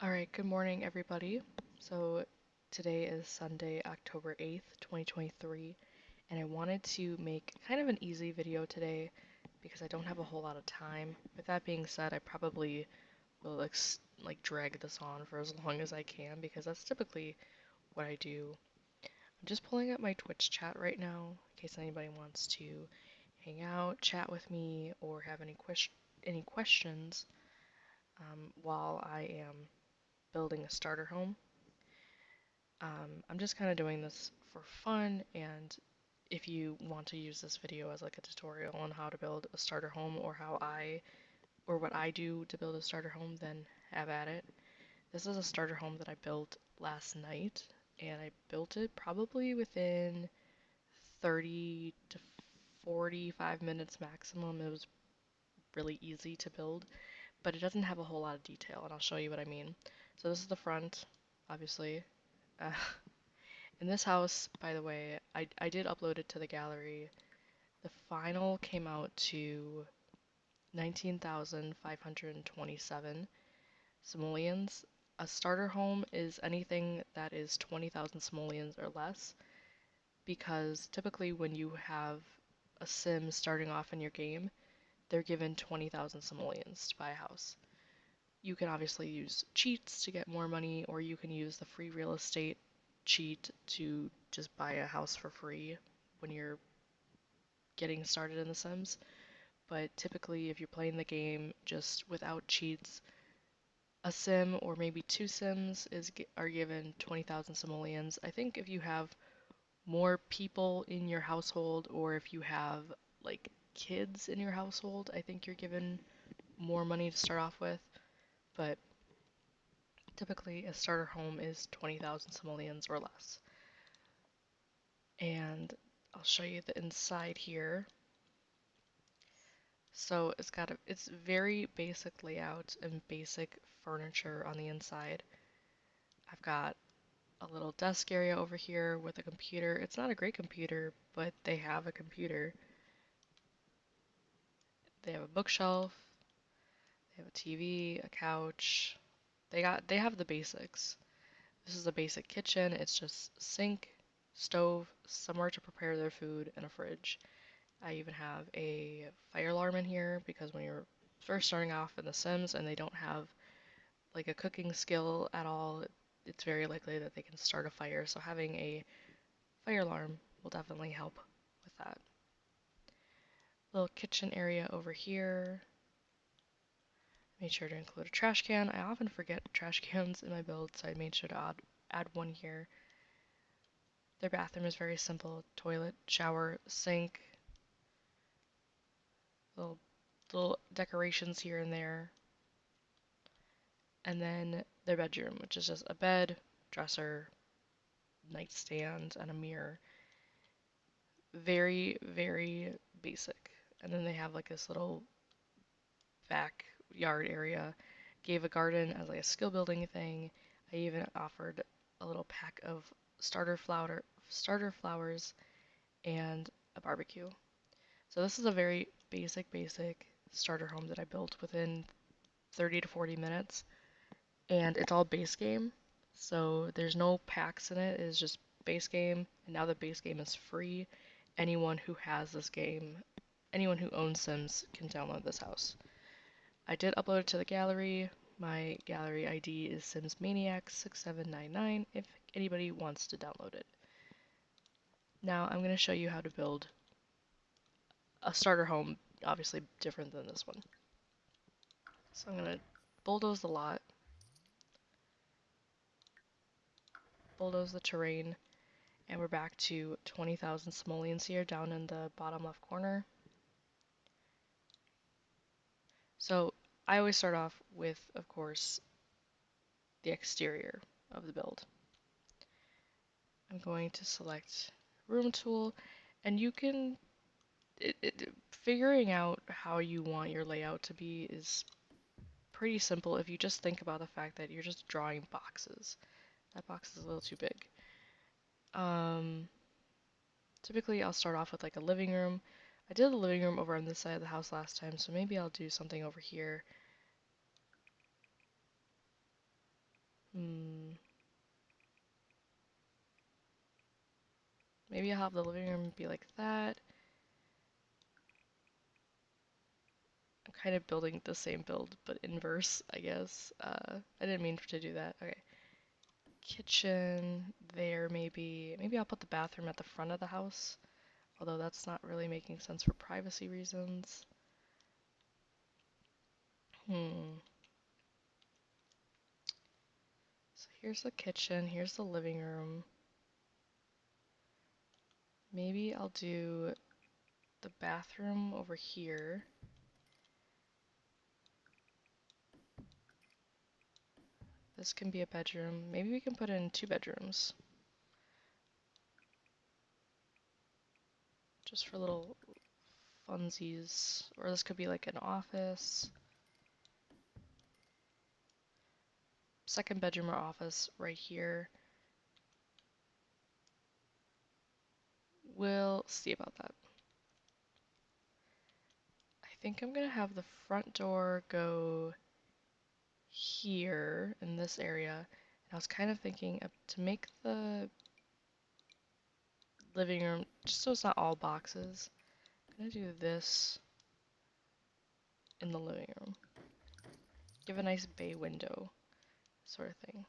All right, good morning, everybody. So today is Sunday, October 8th, 2023, and I wanted to make kind of an easy video today because I don't have a whole lot of time. With that being said, I probably will drag this on for as long as I can because that's typically what I do. I'm just pulling up my Twitch chat right now in case anybody wants to hang out, chat with me, or have any questions while I am building a starter home. I'm just kind of doing this for fun, and if you want to use this video as like a tutorial on how to build a starter home or what I do to build a starter home, then have at it. This is a starter home that I built last night, and I built it probably within 30 to 45 minutes maximum. It was really easy to build, but it doesn't have a whole lot of detail, and I'll show you what I mean. So this is the front, obviously. Uh, In this house, by the way, I did upload it to the gallery. The final came out to 19,527 simoleons. A starter home is anything that is 20,000 simoleons or less, because typically when you have a sim starting off in your game, they're given 20,000 simoleons to buy a house. You can obviously use cheats to get more money, or you can use the free real estate cheat to just buy a house for free when you're getting started in The Sims. But typically, if you're playing the game just without cheats, a sim or maybe two sims are given 20,000 simoleons. I think if you have more people in your household or if you have like kids in your household, I think you're given more money to start off with. But typically, a starter home is 20,000 simoleons or less. And I'll show you the inside here. So it's very basic layout and basic furniture on the inside. I've got a little desk area over here with a computer. It's not a great computer, but they have a computer. They have a bookshelf, they have a TV, a couch. They have the basics. This is a basic kitchen. It's just sink, stove, somewhere to prepare their food, and a fridge. I even have a fire alarm in here because when you're first starting off in The Sims and they don't have like a cooking skill at all, it's very likely that they can start a fire. So having a fire alarm will definitely help with that. Little kitchen area over here. Made sure to include a trash can. I often forget trash cans in my build, so I made sure to add one here. Their bathroom is very simple. Toilet, shower, sink, little decorations here and there. And then their bedroom, which is just a bed, dresser, nightstand, and a mirror. Very, very basic. And then they have like this little backyard area. Gave a garden as like a skill building thing. I even offered a little pack of starter flowers and a barbecue. So this is a very basic starter home that I built within 30 to 40 minutes. And it's all base game. So there's no packs in it. It's just base game. And now the base game is free. Anyone who has this game, anyone who owns Sims can download this house. I did upload it to the gallery. My gallery ID is SimsManiac6799 if anybody wants to download it. Now I'm going to show you how to build a starter home, obviously different than this one. So I'm going to bulldoze the lot, bulldoze the terrain, and we're back to 20,000 simoleons here down in the bottom left corner. So I always start off with, of course, the exterior of the build. I'm going to select room tool, and you can, figuring out how you want your layout to be is pretty simple if you just think about the fact that you're just drawing boxes. That box is a little too big. Um, Typically I'll start off with like a living room. I did the living room over on this side of the house last time, so maybe I'll do something over here. Hmm. Maybe I'll have the living room be like that. I'm kind of building the same build, but inverse, I guess. I didn't mean to do that. Okay. Kitchen there, maybe. Maybe I'll put the bathroom at the front of the house, although that's not really making sense for privacy reasons. Hmm. So here's the kitchen, here's the living room. Maybe I'll do the bathroom over here. This can be a bedroom. Maybe we can put in 2 bedrooms. Just for little funsies. Or this could be like an office. Second bedroom or office right here. We'll see about that. I think I'm gonna have the front door go here in this area. And I was kind of thinking to make the living room, just so it's not all boxes, I'm gonna do this in the living room. Give a nice bay window sort of thing.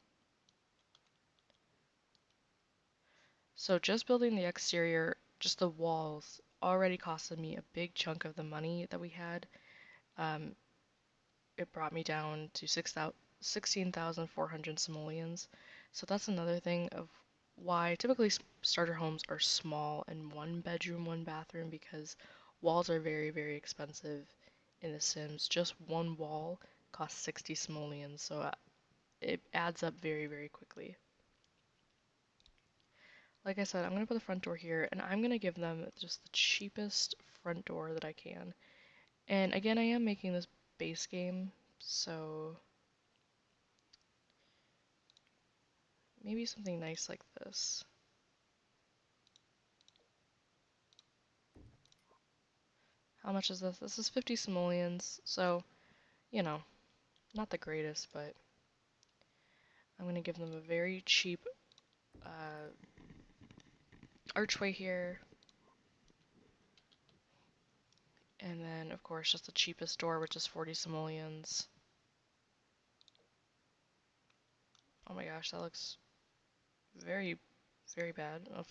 So just building the exterior, just the walls, already costed me a big chunk of the money that we had. It brought me down to 16,400 simoleons. So that's another thing of why typically starter homes are small and 1 bedroom, 1 bathroom, because walls are very, very expensive in The Sims. Just one wall costs 60 simoleons, so it adds up very, very quickly. Like I said, I'm going to put the front door here, and I'm going to give them just the cheapest front door that I can. And again, I am making this base game, so maybe something nice like this. How much is this? This is 50 simoleons, so, you know, not the greatest, but I'm going to give them a very cheap archway here. And then, of course, just the cheapest door, which is 40 simoleons. Oh my gosh, that looks very, very bad. Oh.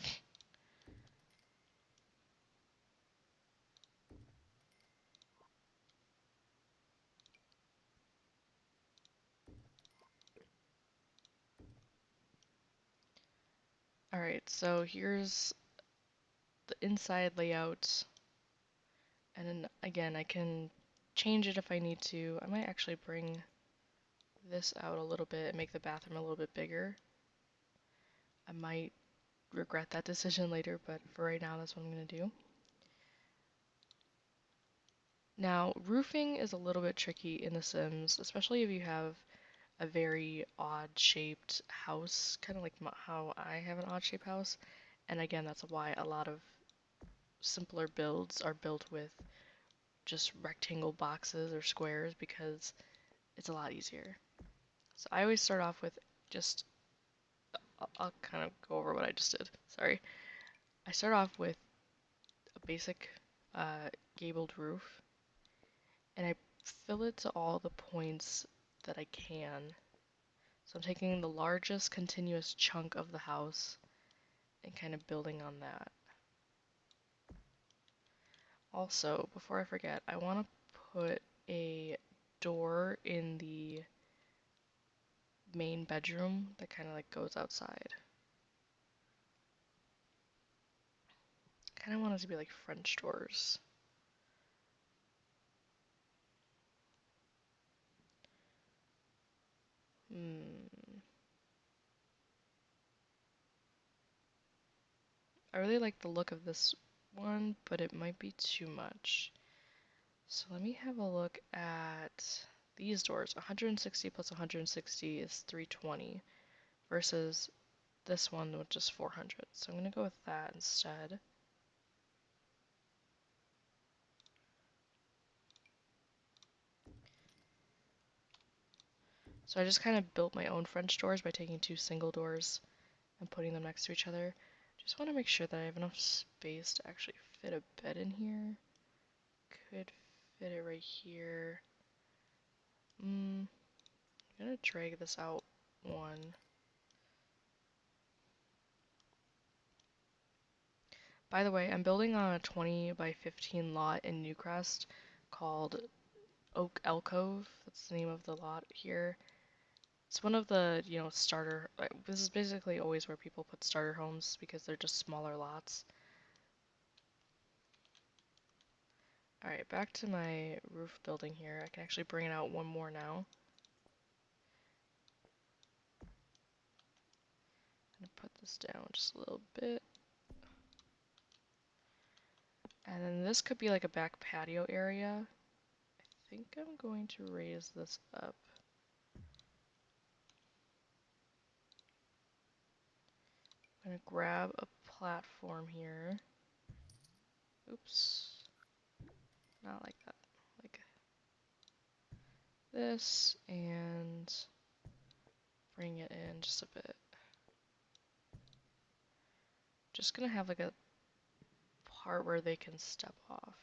Alright, so here's the inside layout. And then, again, I can change it if I need to. I might actually bring this out a little bit and make the bathroom a little bit bigger. I might regret that decision later, but for right now, that's what I'm going to do. Now, roofing is a little bit tricky in The Sims, especially if you have a very odd-shaped house, kind of like how I have an odd-shaped house. And again, that's why a lot of simpler builds are built with just rectangle boxes or squares, because it's a lot easier. So I always start off with just, I'll kind of go over what I just did. Sorry. I start off with a basic gabled roof, and I fill it to all the points that I can. So I'm taking the largest continuous chunk of the house and kind of building on that. Also, before I forget, I want to put a door in the main bedroom that kind of like goes outside. Kind of want it to be like French doors. I really like the look of this one, but it might be too much. So let me have a look at these doors. 160 plus 160 is 320 versus this one, which is 400. So I'm going to go with that instead. So I just kind of built my own French doors by taking two single doors and putting them next to each other. Just want to make sure that I have enough space to actually fit a bed in here. Could fit it right here. I'm gonna drag this out one. By the way, I'm building on a 20 by 15 lot in Newcrest called Oak Alcove. That's the name of the lot here. It's one of the, starter. This is basically always where people put starter homes because they're just smaller lots. Alright, back to my roof building here. I can actually bring it out one more now. I'm gonna put this down just a little bit. And then this could be like a back patio area. I think I'm going to raise this up. I'm gonna grab a platform here. Oops. Not like that. Like this, and bring it in just a bit. Just gonna have like a part where they can step off.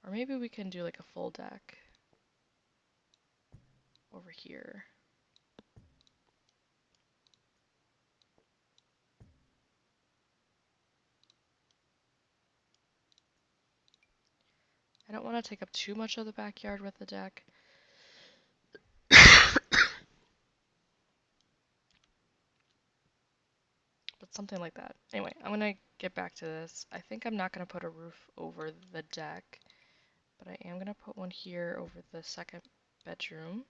Or maybe we can do like a full deck over here. I don't want to take up too much of the backyard with the deck. But something like that. Anyway, I'm gonna get back to this. I think I'm not gonna put a roof over the deck, but I am gonna put one here over the second bedroom.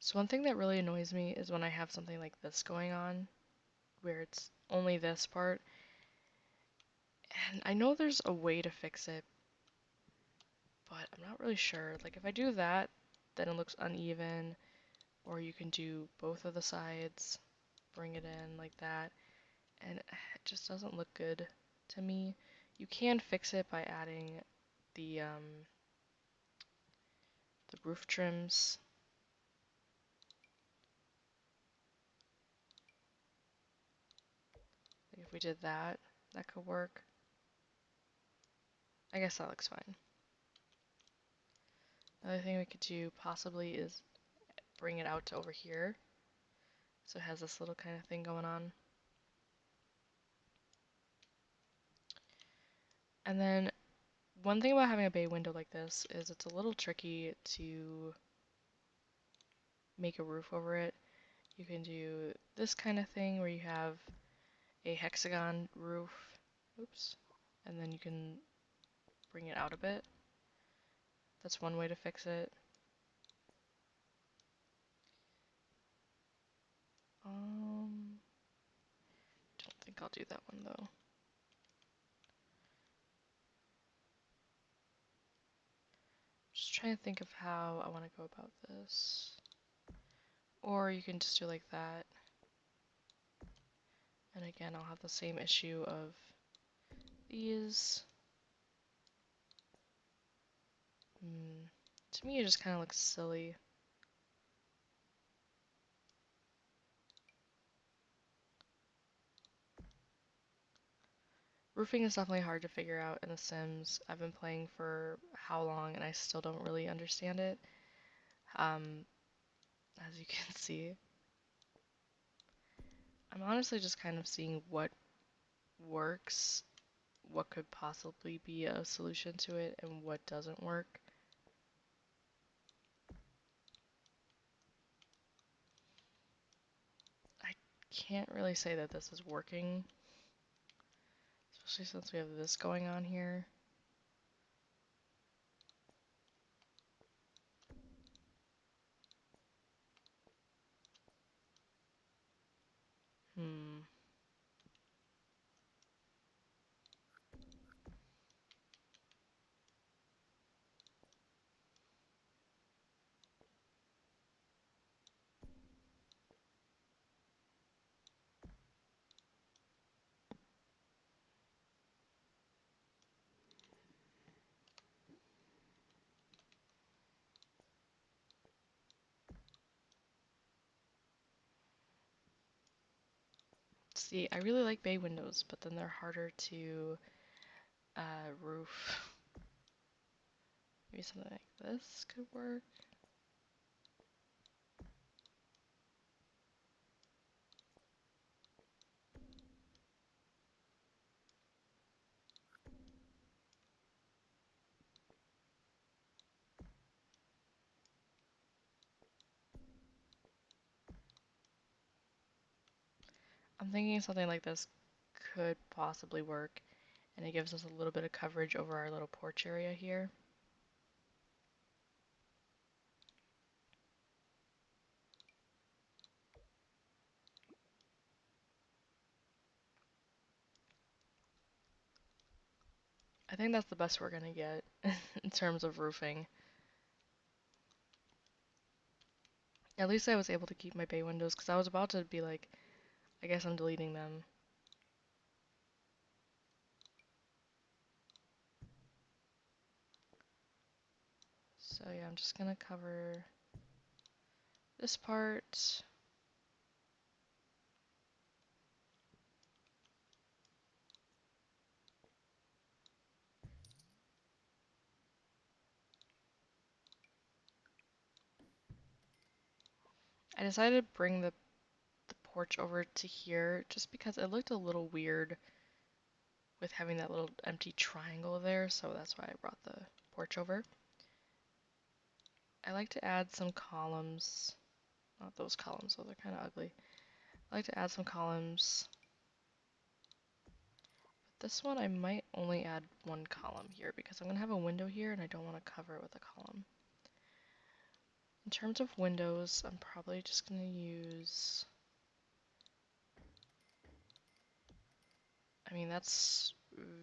So one thing that really annoys me is when I have something like this going on, where it's only this part. And I know there's a way to fix it, but I'm not really sure. Like if I do that, then it looks uneven, or you can do both of the sides, bring it in like that, and it just doesn't look good to me. You can fix it by adding the roof trims. Like if we did that, that could work. I guess that looks fine. Another thing we could do possibly is bring it out to over here. So it has this little kind of thing going on. And then one thing about having a bay window like this is it's a little tricky to make a roof over it. You can do this kind of thing where you have a hexagon roof. Oops. And then you can bring it out a bit. That's one way to fix it. Don't think I'll do that one though. Just trying to think of how I want to go about this. Or you can just do like that. And again, I'll have the same issue of these. To me, it just kind of looks silly. Roofing is definitely hard to figure out in The Sims. I've been playing for how long and I still don't really understand it. As you can see. I'm honestly just kind of seeing what works, what could possibly be a solution to it, and what doesn't work. I can't really say that this is working, especially since we have this going on here. See, I really like bay windows, but then they're harder to roof. Maybe something like this could work. I'm thinking something like this could possibly work, and it gives us a little bit of coverage over our little porch area here. I think that's the best we're gonna get in terms of roofing. At least I was able to keep my bay windows because I was about to be like, I guess I'm deleting them. So yeah, I'm just gonna cover this part. I decided to bring the porch over to here just because it looked a little weird with having that little empty triangle there, so that's why I brought the porch over. I like to add some columns. Not those columns, those are kind of ugly. I like to add some columns. But this one I might only add one column here because I'm going to have a window here and I don't want to cover it with a column. In terms of windows, I'm probably just going to use... I mean, that's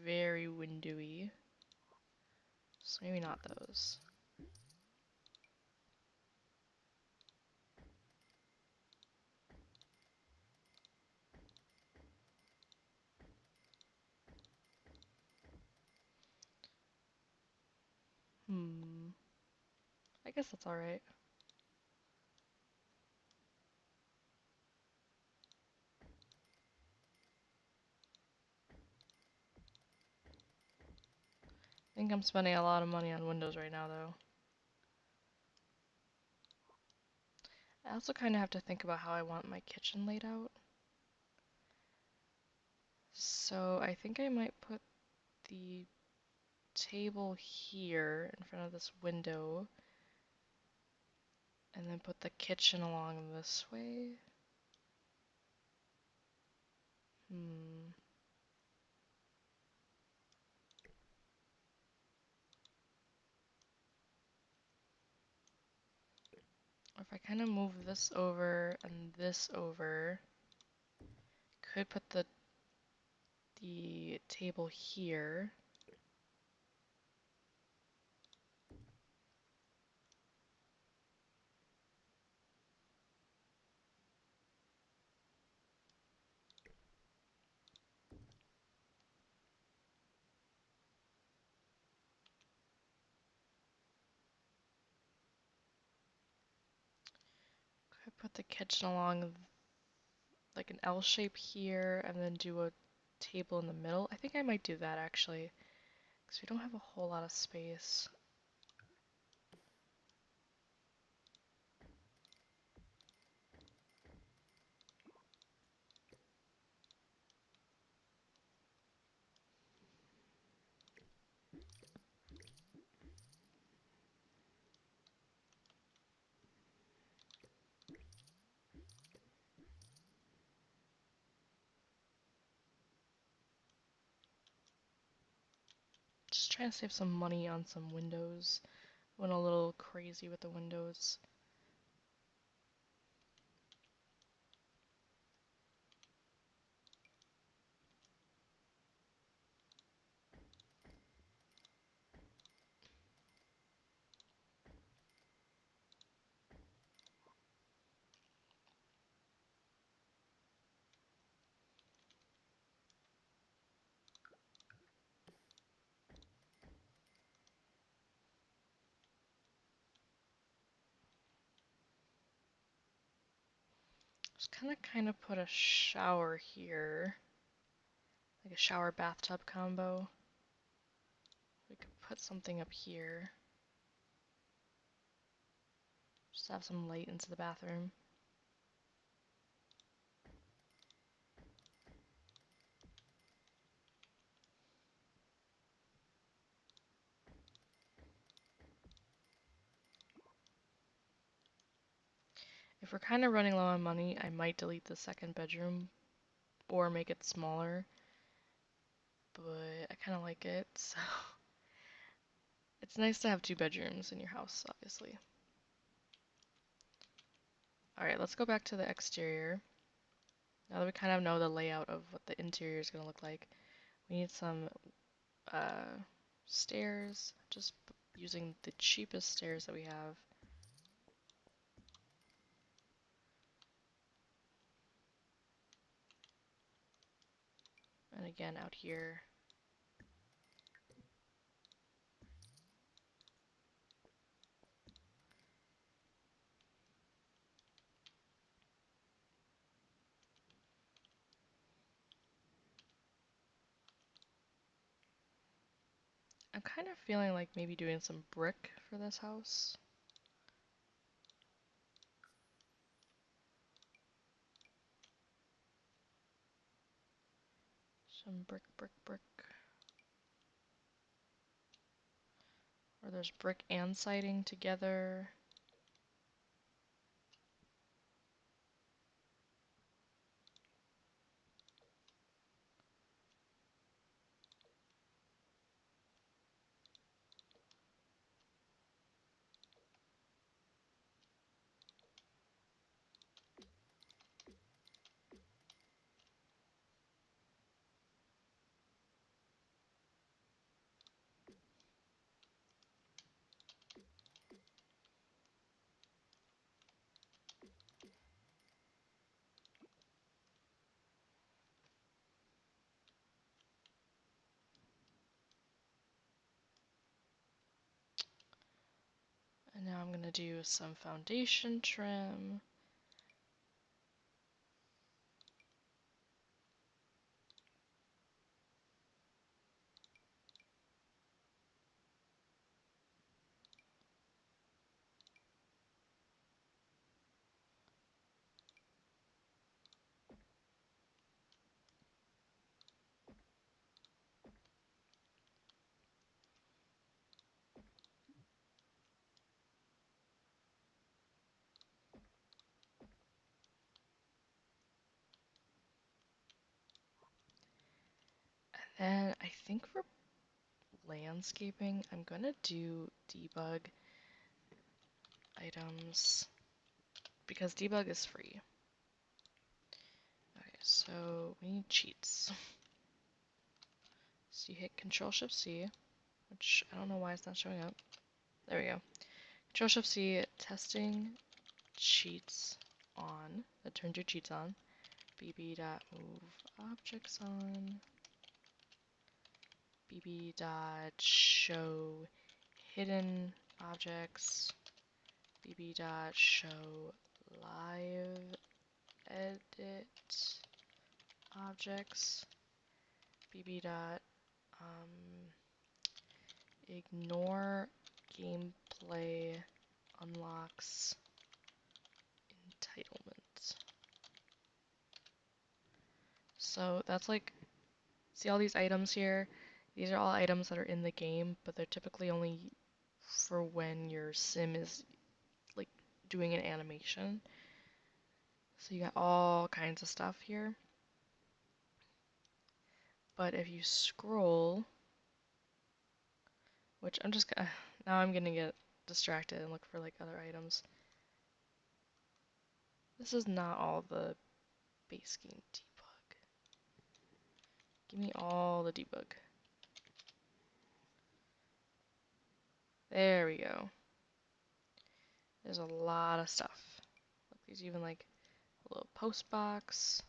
very windowy. So maybe not those. I guess that's alright. I think I'm spending a lot of money on windows right now, though. I also kind of have to think about how I want my kitchen laid out. So I think I might put the table here in front of this window and then put the kitchen along this way. Or if I kind of move this over and this over, could put the table here. Could put the kitchen along like an L shape here and then do a table in the middle. I think I might do that actually, because we don't have a whole lot of space. Just trying to save some money on some windows. Went a little crazy with the windows. Just kind of put a shower here, like a shower bathtub combo. We could put something up here. Just have some light into the bathroom. If we're kind of running low on money, I might delete the second bedroom or make it smaller, but I kind of like it, so it's nice to have 2 bedrooms in your house, obviously. Alright, let's go back to the exterior. Now that we kind of know the layout of what the interior is going to look like, we need some stairs, just using the cheapest stairs that we have. And again, out here. I'm kind of feeling like maybe doing some brick for this house. Some brick. Or there's brick and siding together. And now I'm gonna do some foundation trim. And I think for landscaping, I'm gonna do debug items because debug is free. Okay, so we need cheats. So you hit Control-Shift-C, which I don't know why it's not showing up. There we go. Control-Shift-C, testing cheats on. That turns your cheats on. bb.move objects on. bb.show hidden objects. bb.show live edit objects. bb. Ignore gameplay unlocks entitlement. So that's like, see all these items here? These are all items that are in the game, but they're typically only for when your sim is like doing an animation. So you got all kinds of stuff here. But if you scroll, which I'm just gonna, now I'm gonna get distracted and look for like other items. This is not all the base game debug. Give me all the debug. There we go. There's a lot of stuff. Look, there's even like a little post box.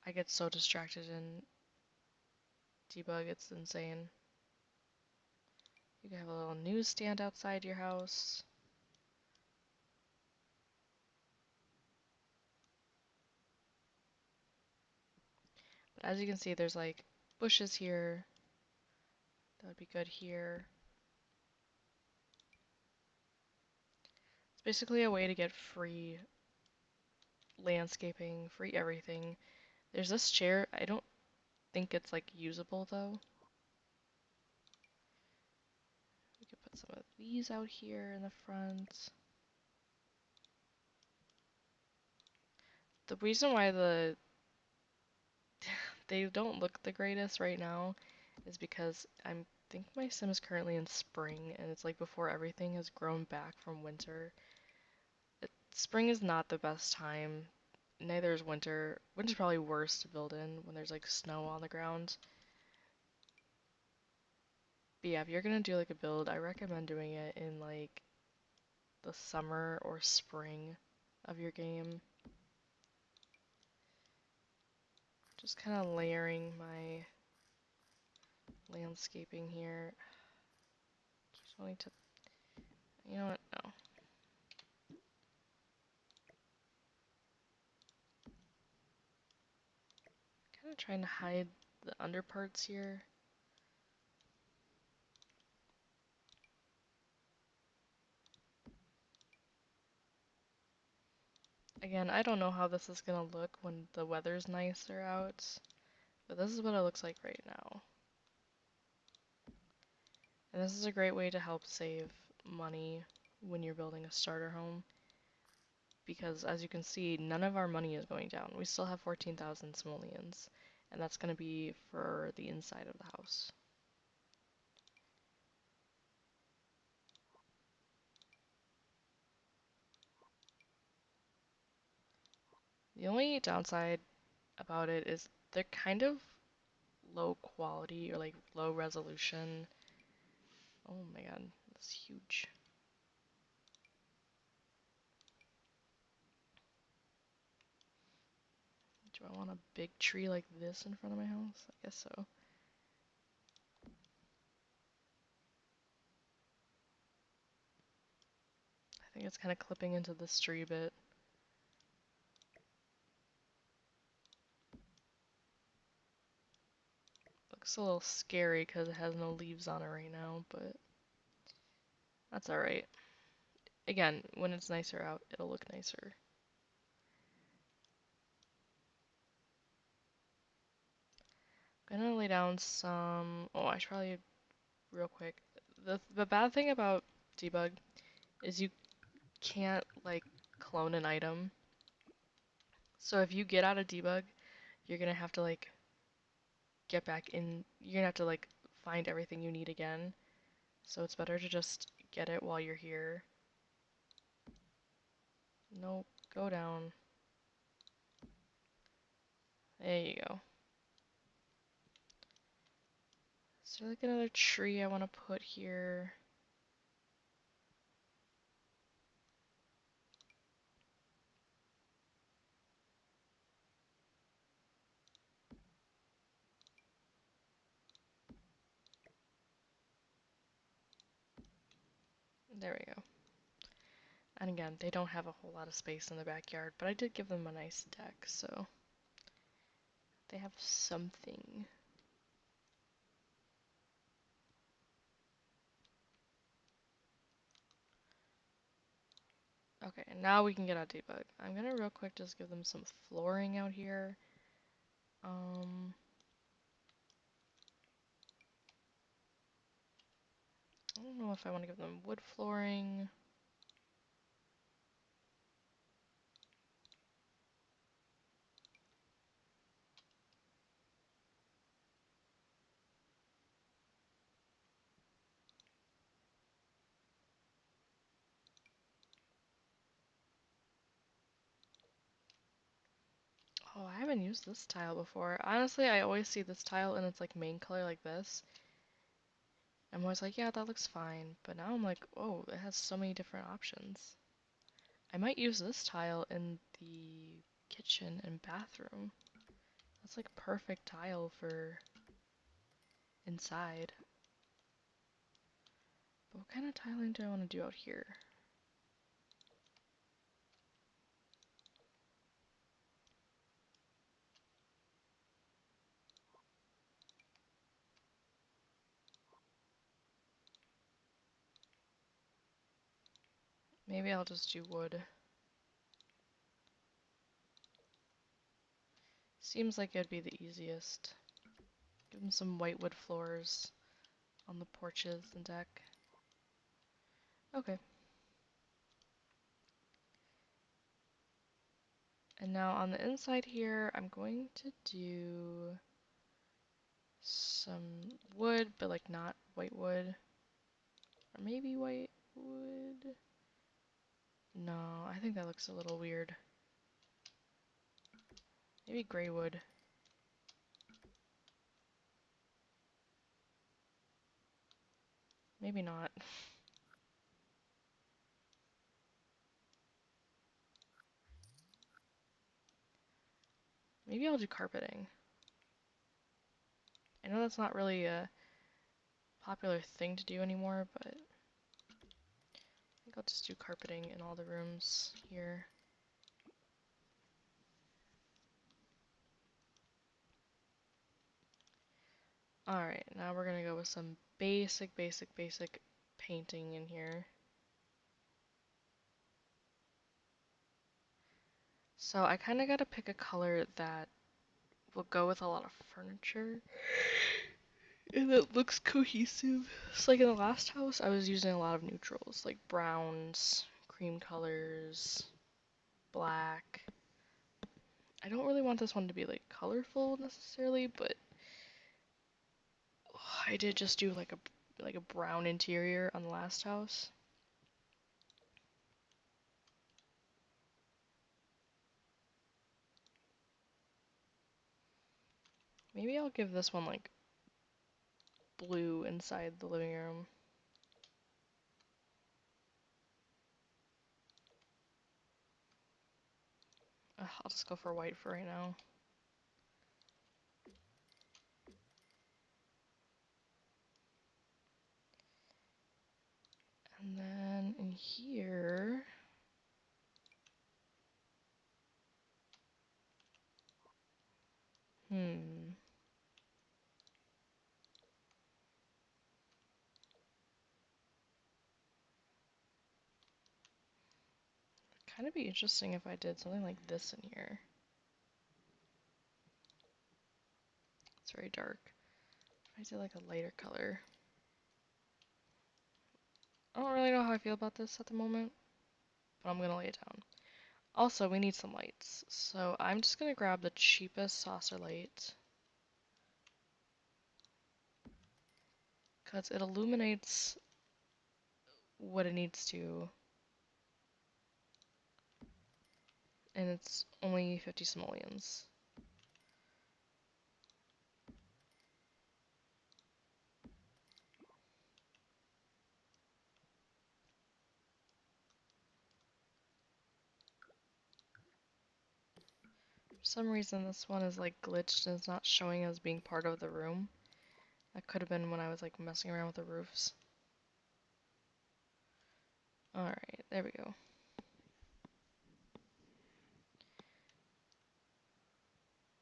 I get so distracted in debug, it's insane. You can have a little newsstand outside your house. as you can see, there's like bushes here. That would be good here. It's basically a way to get free landscaping, free everything. There's this chair. I don't think it's like usable though. We could put some of these out here in the front. The reason why they don't look the greatest right now is because I think my sim is currently in spring and it's like before everything has grown back from winter. Spring is not the best time. Neither is winter. Winter's probably worse to build in when there's like snow on the ground. But yeah, if you're gonna do like a build, I recommend doing it in like the summer or spring of your game. Just kind of layering my landscaping here. Keeps wanting to, you know what? No. Kind of trying to hide the underparts here. Again, I don't know how this is gonna look when the weather's nicer out, but this is what it looks like right now. And this is a great way to help save money when you're building a starter home, because as you can see, none of our money is going down. We still have 14,000 simoleons, and that's going to be for the inside of the house. The only downside about it is they're kind of low quality or like low resolution. Oh my god, that's huge. Do I want a big tree like this in front of my house? I guess so. I think it's kind of clipping into this tree a bit. Looks a little scary because it has no leaves on it right now, but that's alright. Again, when it's nicer out, it'll look nicer. I'm gonna lay down some. Oh, I should probably real quick. The bad thing about debug is you can't like clone an item. So if you get out of debug, you're gonna have to like get back in. You're gonna have to like find everything you need again. So it's better to just get it while you're here. Nope, go down. There you go. Is there like another tree I want to put here? There we go. And again, they don't have a whole lot of space in the backyard, but I did give them a nice deck, so they have something. Okay, and now we can get out debug. I'm gonna real quick just give them some flooring out here. I don't know if I want to give them wood flooring. Oh, I haven't used this tile before. Honestly, I always see this tile in its like main color like this. I'm always like, yeah, that looks fine. But now I'm like, oh, it has so many different options. I might use this tile in the kitchen and bathroom. That's like perfect tile for inside. But what kind of tiling do I want to do out here? Maybe I'll just do wood. Seems like it'd be the easiest. Give them some white wood floors on the porches and deck. Okay. And now on the inside here, I'm going to do some wood, but like not white wood. Or maybe white wood. No, I think that looks a little weird. Maybe gray wood. Maybe not. Maybe I'll do carpeting. I know that's not really a popular thing to do anymore, but I think I'll just do carpeting in all the rooms here. Alright, now we're gonna go with some basic painting in here. So I kind of gotta pick a color that will go with a lot of furniture and that looks cohesive. So like in the last house, I was using a lot of neutrals, like browns, cream colors, black. I don't really want this one to be like colorful necessarily, but I did just do like a brown interior on the last house. Maybe I'll give this one like blue inside the living room. I'll just go for white for right now. And then in here, kind of be interesting if I did something like this in here. It's very dark. If I did like a lighter color. I don't really know how I feel about this at the moment, but I'm gonna lay it down. Also, we need some lights, so I'm just gonna grab the cheapest saucer light because it illuminates what it needs to, and it's only 50 simoleons. For some reason, this one is like glitched and it's not showing as being part of the room. That could have been when I was like messing around with the roofs. Alright, there we go.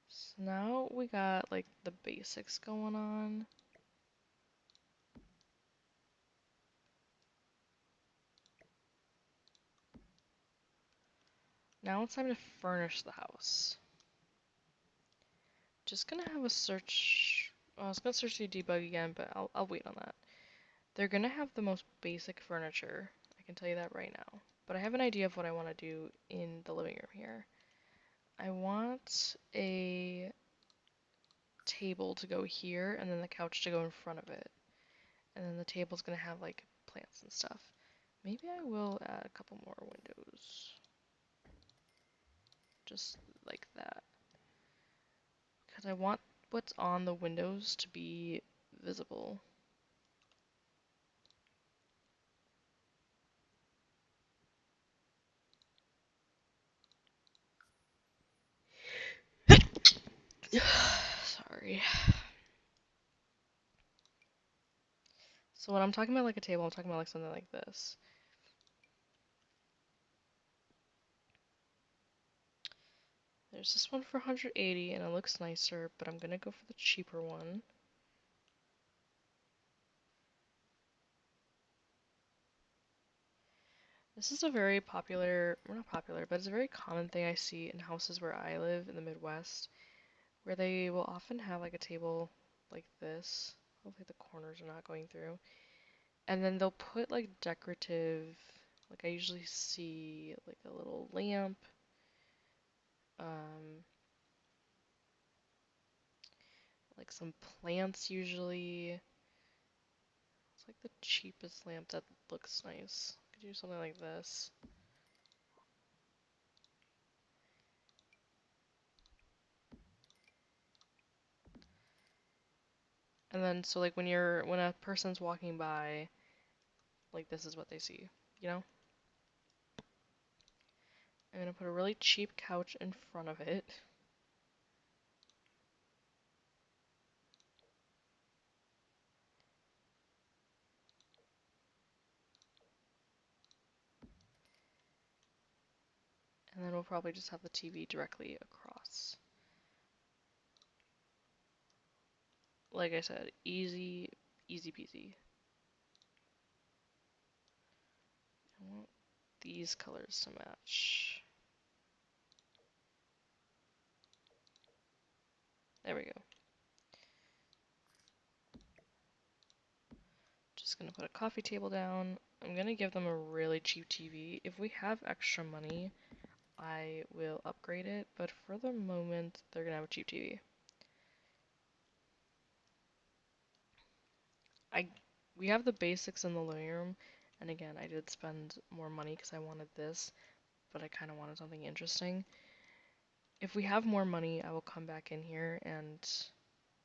So now we got like the basics going on. Now it's time to furnish the house. Just gonna have a search. Well, I was gonna search the debug again, but I'll wait on that. They're gonna have the most basic furniture. I can tell you that right now. But I have an idea of what I want to do in the living room here. I want a table to go here, and then the couch to go in front of it. And then the table's gonna have like plants and stuff. Maybe I will add a couple more windows. Just like that. Because I want what's on the windows to be visible. Sorry. So when I'm talking about like a table, I'm talking about like something like this. There's this one for 180 and it looks nicer, but I'm gonna go for the cheaper one. This is a very popular, well, not popular, but it's a very common thing I see in houses where I live in the Midwest, where they will often have like a table like this. Hopefully the corners are not going through. And then they'll put like decorative, like I usually see like a little lamp, um, like some plants usually. It's like the cheapest lamp that looks nice. Could do something like this. And then so like when a person's walking by, like this is what they see, you know? I'm gonna put a really cheap couch in front of it. And then we'll probably just have the TV directly across. Like I said, easy, easy peasy. I want these colors to match. There we go. Just gonna put a coffee table down. I'm gonna give them a really cheap TV. If we have extra money, I will upgrade it, but for the moment, they're gonna have a cheap TV. I we have the basics in the living room, and again, I did spend more money because I wanted this, but I kind of wanted something interesting. If we have more money, I will come back in here and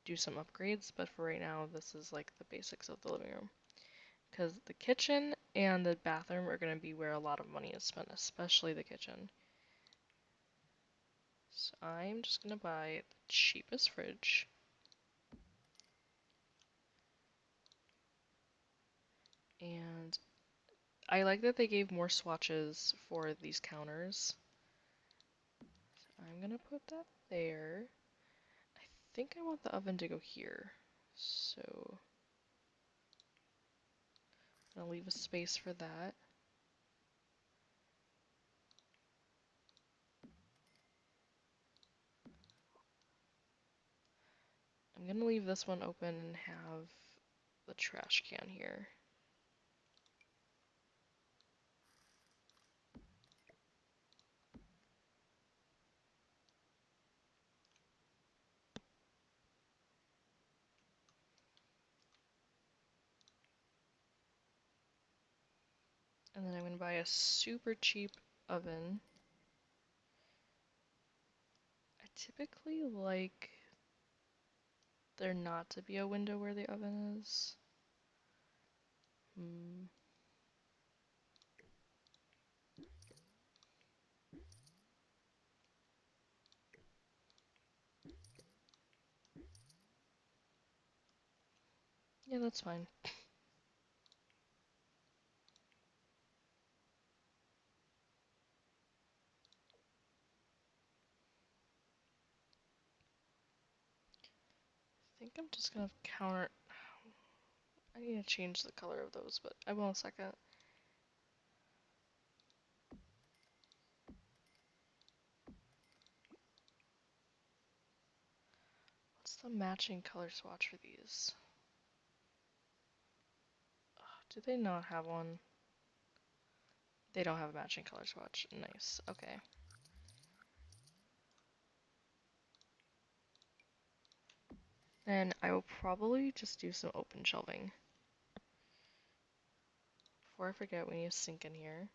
do some upgrades, but for right now, this is like the basics of the living room. Because the kitchen and the bathroom are going to be where a lot of money is spent, especially the kitchen. So I'm just going to buy the cheapest fridge. And I like that they gave more swatches for these counters. So I'm going to put that there. I think I want the oven to go here. So I'm going to leave a space for that. I'm going to leave this one open and have the trash can here. And then I'm going to buy a super cheap oven. I typically like there not to be a window where the oven is. Yeah, that's fine. I think I'm just gonna counter. I need to change the color of those, but I will in a second. What's the matching color swatch for these? Do they not have one? They don't have a matching color swatch. Nice. Okay. Then I will probably just do some open shelving. Before I forget, we need a sink in here.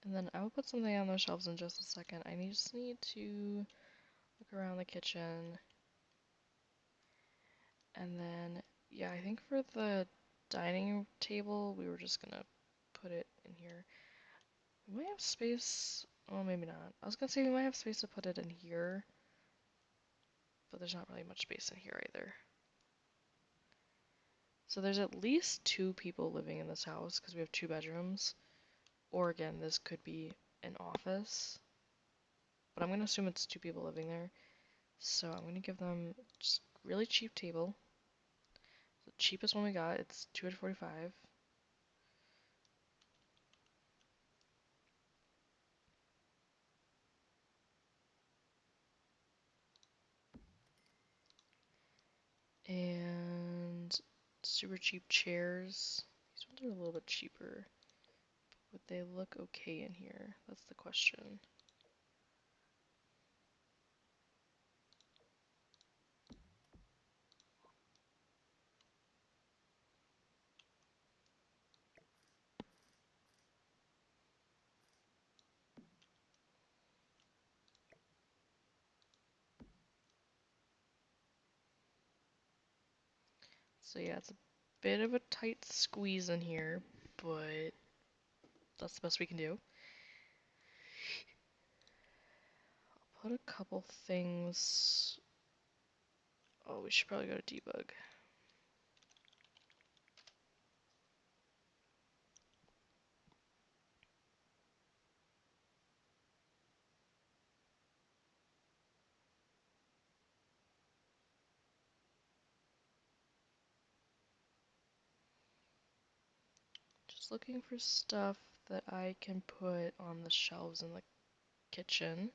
And then I will put something on those shelves in just a second. I just need to look around the kitchen. And then, yeah, I think for the dining table, we were just gonna put it in here. We might have space. Oh, maybe not. I was gonna say we might have space to put it in here, but there's not really much space in here either. So there's at least 2 people living in this house because we have 2 bedrooms. Or again, this could be an office. But I'm gonna assume it's 2 people living there. So I'm gonna give them just really cheap table. The cheapest one we got, it's 245. And super cheap chairs. These ones are a little bit cheaper. Would they look okay in here? That's the question. So yeah, it's a bit of a tight squeeze in here, but that's the best we can do. I'll put a couple things. Oh, we should probably go to debug. Just looking for stuff that I can put on the shelves in the kitchen.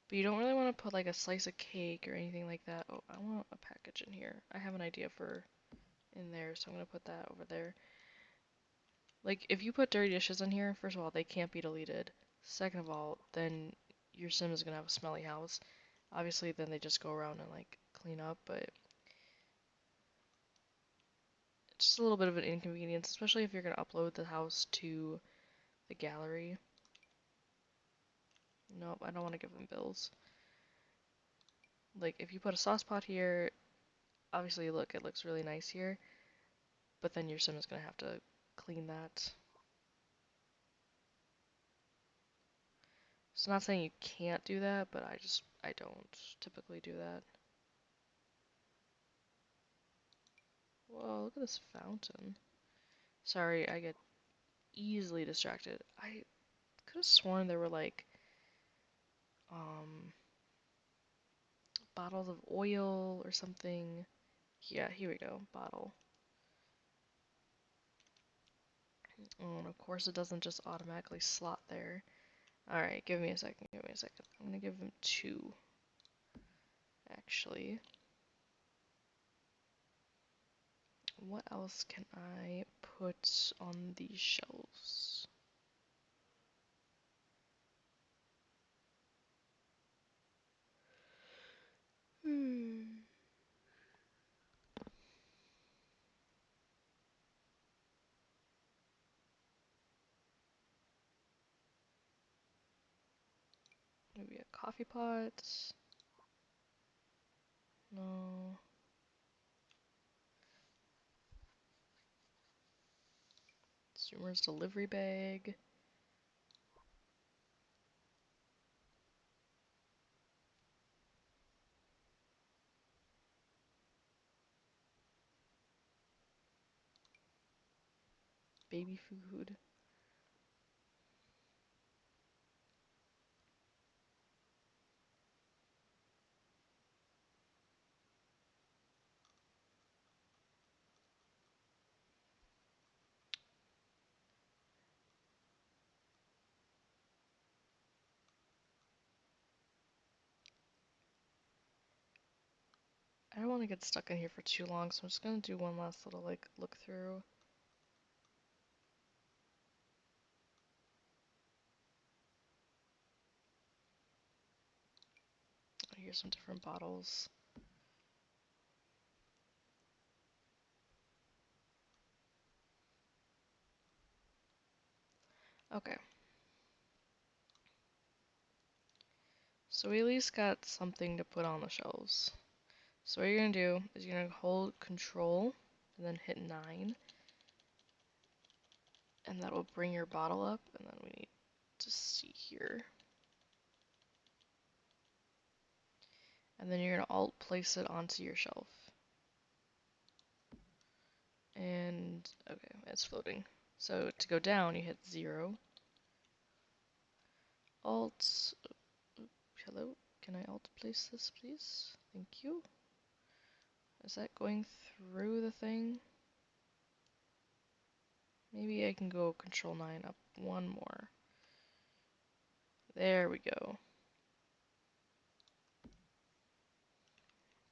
But you don't really want to put like a slice of cake or anything like that. Oh, I want a package in here. I have an idea for in there, so I'm gonna put that over there. Like, if you put dirty dishes in here, first of all, they can't be deleted. Second of all, then your sim is gonna have a smelly house. Obviously, then they just go around and like clean up, but it's just a little bit of an inconvenience, especially if you're gonna upload the house to the gallery. Nope, I don't want to give them bills. Like, if you put a sauce pot here, obviously, look, it looks really nice here, but then your sim is gonna have to clean that. So not saying you can't do that, but I don't typically do that. Whoa, look at this fountain. Sorry, I get easily distracted. I could have sworn there were like um bottles of oil or something. Yeah, here we go. Bottle. Oh, and of course it doesn't just automatically slot there. Alright, give me a second, give me a second. I'm gonna give him 2, actually. What else can I put on these shelves? Hmm. Maybe a coffee pot? No. Zoomer's delivery bag. Baby food. I don't want to get stuck in here for too long, so I'm just gonna do one last little like look through. Here's some different bottles. Okay. So we at least got something to put on the shelves. So what you're gonna do is you're gonna hold Control and then hit 9, and that will bring your bottle up, and then we need to see here. And then you're gonna Alt place it onto your shelf. And okay, it's floating. So to go down, you hit 0. Alt. Hello, can I Alt place this, please? Thank you. Is that going through the thing? Maybe I can go Control 9 up one more. There we go.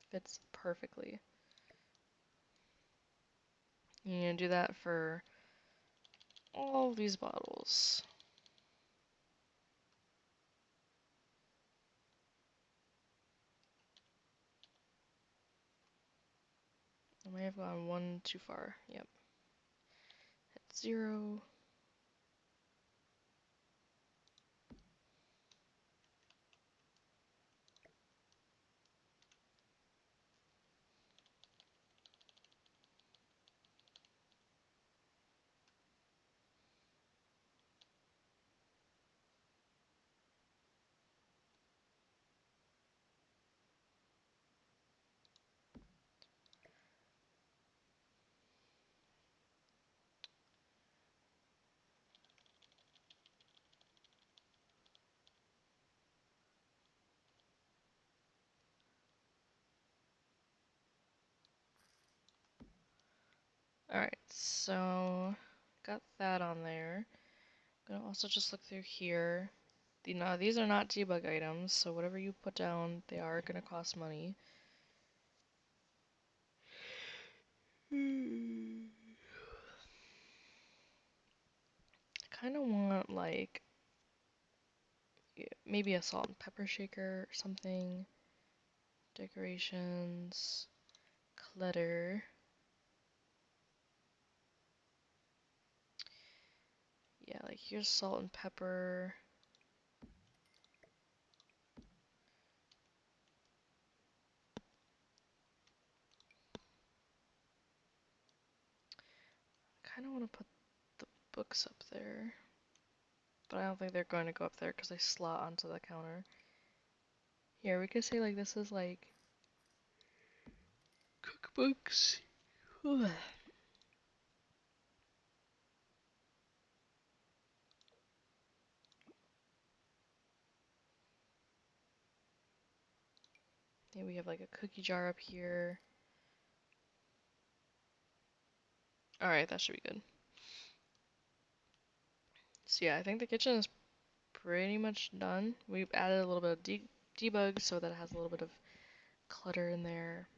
Fits perfectly. You're gonna do that for all these bottles. I may have gone one too far. Yep. Hit 0. Alright, so got that on there. I'm gonna also just look through here. Now, these are not debug items, so whatever you put down, they are gonna cost money. I kind of want, like, maybe a salt and pepper shaker or something. Decorations. Clutter. Yeah, like here's salt and pepper. I kind of want to put the books up there. But I don't think they're going to go up there because they slot onto the counter. Here, we could say like this is like cookbooks. Maybe we have like a cookie jar up here. Alright, that should be good. So yeah, I think the kitchen is pretty much done. We've added a little bit of debug so that it has a little bit of clutter in there.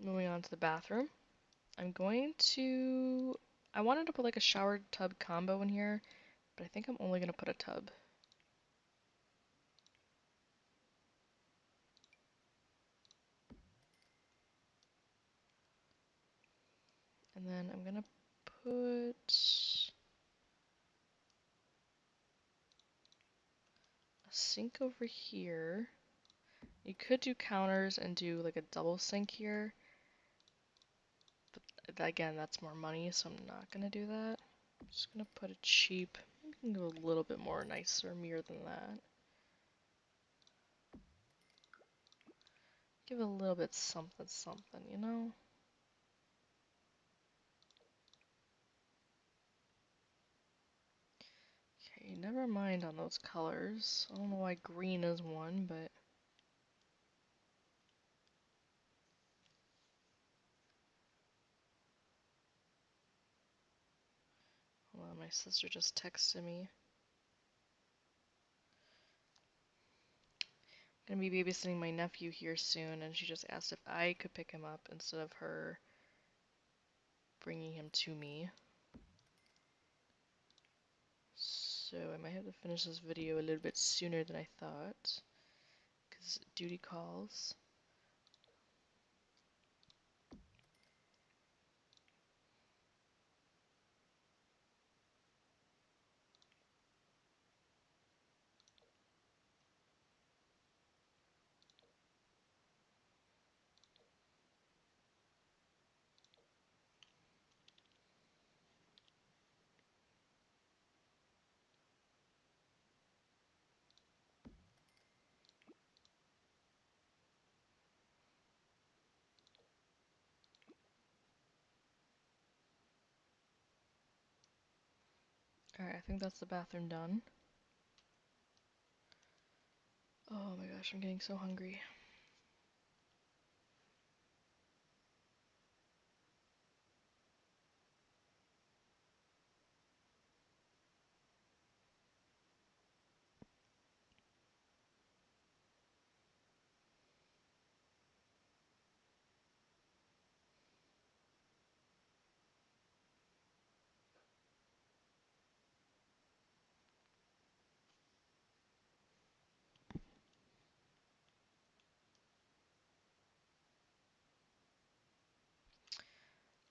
Moving on to the bathroom. I wanted to put like a shower tub combo in here, but I think I'm only gonna put a tub. And then I'm gonna put a sink over here. You could do counters and do like a double sink here, but again, that's more money, so I'm not gonna do that. I'm just gonna put a cheap, maybe we can go a little bit more nicer mirror than that. Give it a little bit something something, you know? Okay, never mind on those colors. I don't know why green is one, but hold on, my sister just texted me. I'm gonna be babysitting my nephew here soon, and she just asked if I could pick him up instead of her bringing him to me. So I might have to finish this video a little bit sooner than I thought, because duty calls. think that's the bathroom done. Oh my gosh, I'm getting so hungry.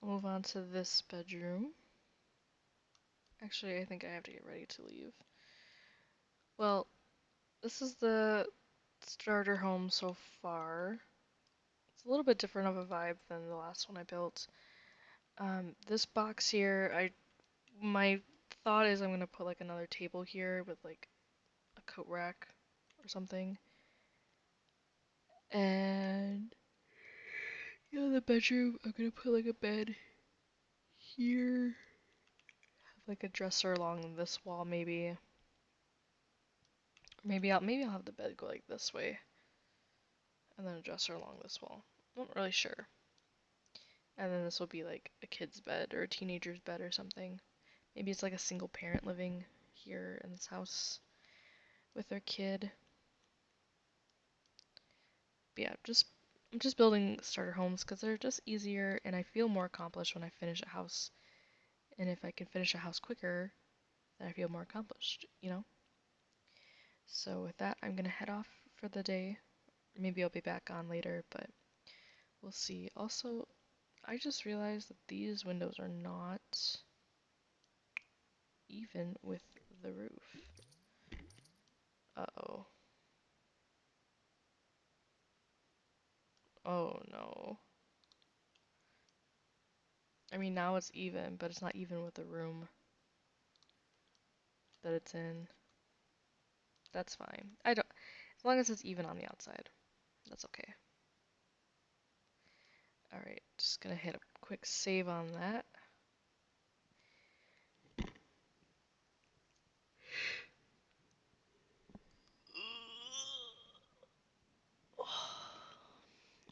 I'll move on to this bedroom. Actually, I think I have to get ready to leave. Well, this is the starter home so far. It's a little bit different of a vibe than the last one I built. This box here, my thought is I'm gonna put like another table here with like a coat rack or something. And the bedroom, I'm gonna put like a bed here, have like a dresser along this wall maybe. Or maybe I'll have the bed go like this way, and then a dresser along this wall. I'm not really sure. And then this will be like a kid's bed or a teenager's bed or something. Maybe it's like a single parent living here in this house with their kid. But yeah, I'm just building starter homes because they're just easier and I feel more accomplished when I finish a house. And if I can finish a house quicker, then I feel more accomplished, you know? So with that, I'm gonna head off for the day. Maybe I'll be back on later, but we'll see. Also, I just realized that these windows are not even with the roof. Uh-oh. Oh no. I mean, now it's even, but it's not even with the room that it's in. That's fine. I don't, as long as it's even on the outside, that's okay. Alright, just gonna hit a quick save on that.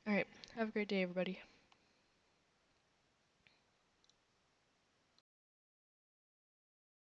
Alright, have a great day, everybody.